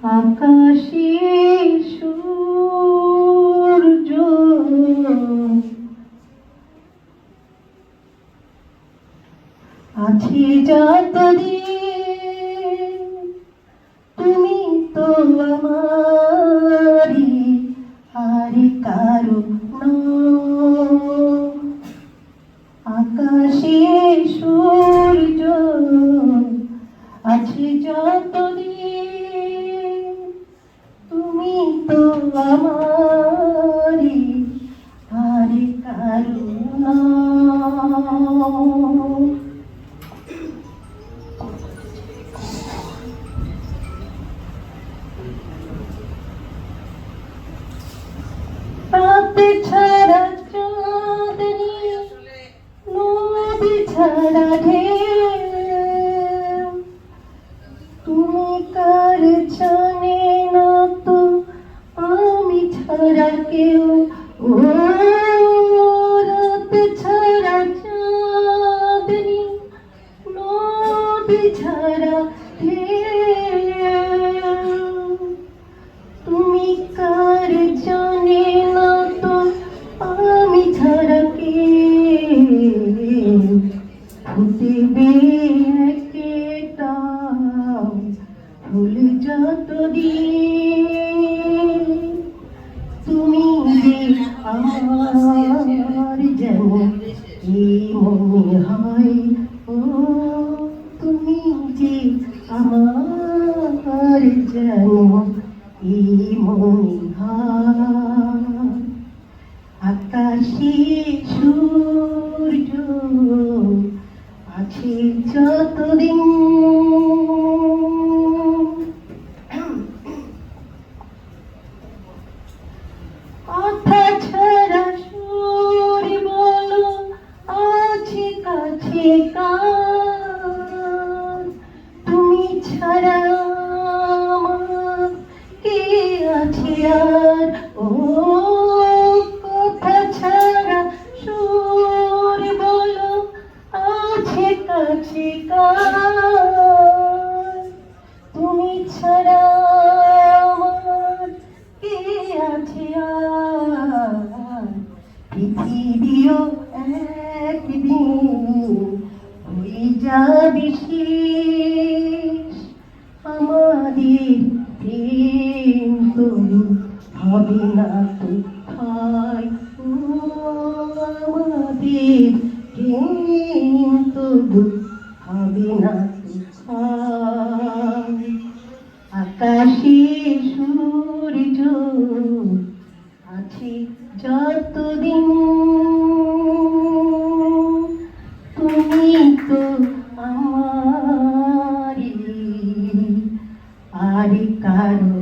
আকাশে সূর্য আছি যতদিন, তুমি তো আমারি আর কারো নও। আকাশে সূর্য আছে যতদিন, তুমি তো আমারি আর কারো নও। রাতে ছাড়া চাঁদনি, নদী ছাড়া ঢেউ, তুমি কার জানে না তো আমি ছাড়া কেউ। ও রাতে ছাড়া চাঁদনি, নদী ছাড়া ঢেউ, তুমি কার জানে না তো আমি ছাড়া কেউ। ফুটবে একটা ফুল যতদিন, তুমি যে আমার যেন এই মনে হয়। ও তুমি যে আমার যেন এই মনে হয়। আকাশে সূর্য আছে যতদিন, কথা ছাড়া সুর বলো আছে কাছে কার, তুমি ছাড়া আমার কে আছে আর। ও কথা ছাড়া সুর বলো আছে কাছে কার, তুমি ছাড়া আমার কে আছে আর। পৃথিবীও একদিন হয়ে যাবে শেষ, আমাদের প্রেম তো হবে না তো ঠাই। ও আমাদের প্রেম তো হবে না তো ঠাই। আকাশে সূর্য আছে যতদিন, তুমি তো আমারি আর কারো